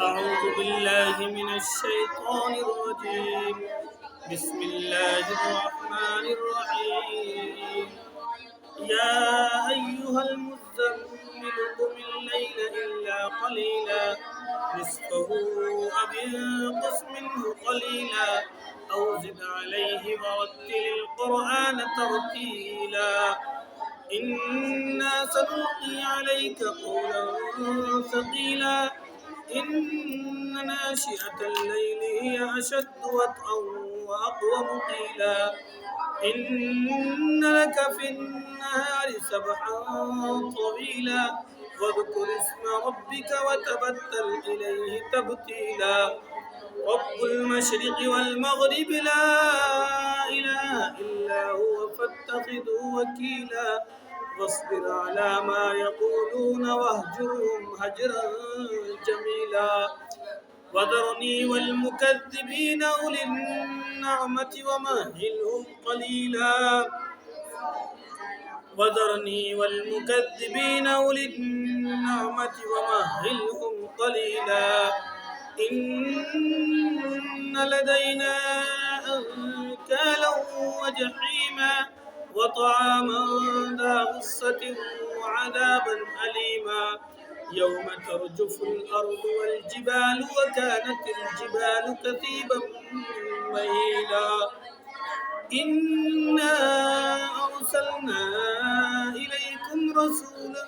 أعوذ بالله من الشيطان الرجيم. بسم الله الرحمن الرحيم. يا أيها المزمل قم الليل إلا قليلا نصفه أو انقص منه قليلا أو زد عليه ورتل القرآن ترتيلا إنا سنلقي عليك قولا ثقيلا إن ناشئة الليل هي أشد وطئا وأقوم قيلا إن لك في النهار سبحا طويلا واذكر اسم ربك وتبتل إليه تبتيلا رب المشرق والمغرب لا إله إلا هو فاتخذه وكيلا واصبر على ما يقولون واهجرهم هجرا جميلا وذرني والمكذبين أولي النعمة ومهلهم قليلا وذرني والمكذبين أولي النعمة ومهلهم قليلا إن لدينا أنكالا وجحيما وطعاما ذا غصة وعذابا أليما يوم ترجف الأرض والجبال وكانت الجبال كثيبا مهيلا إنا أرسلنا إليكم رسولا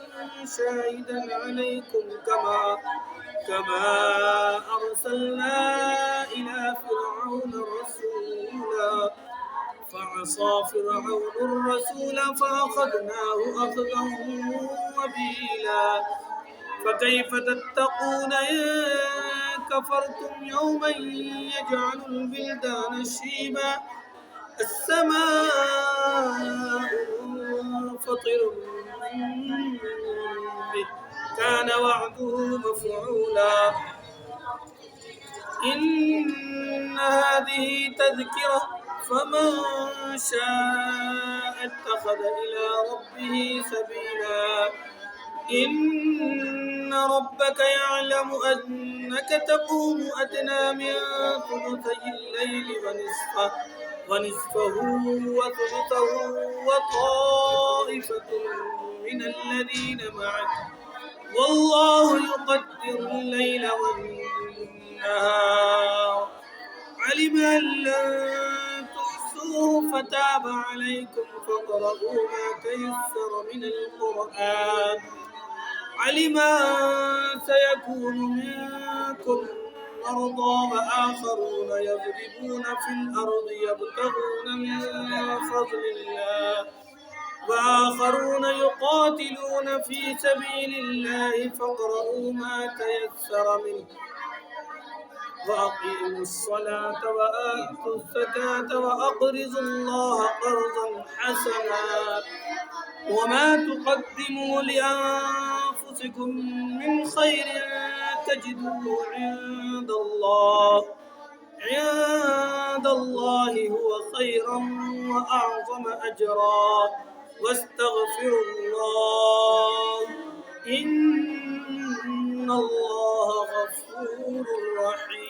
شاهدا عليكم كما أرسلنا إلى فرعون رسولا فعصى فرعون الرسول فأخذناه أخذا وبيلا فكيف تتقون إن كفرتم يوما يجعل البلدان شيبا السماء منفطر به كان وعده مفعولا إن هذه تذكرة فمن شاء اتخذ إلى ربه سبيلا إن ربك يعلم أنك تقوم أدنى من ثلثي الليل ونصفه وثلثه وطائفة من الذين معك والله يقدر الليل والنهار علم أن لن تحصوه فتاب عليكم فاقرؤوا ما تيسر من القرآن علم أن سيكون منكم مرضى وآخرون يضربون في الأرض يبتغون من فضل الله وآخرون يقاتلون في سبيل الله فاقرؤوا ما تيسر منه وأقيموا الصلاة وآتوا الزكاة وأقرضوا الله قرضا حسنا وما تقدموا لأنفسكم من خير تجدوه عند الله هو خيرا وأعظم أجرا واستغفروا الله إن الله غفور رحيم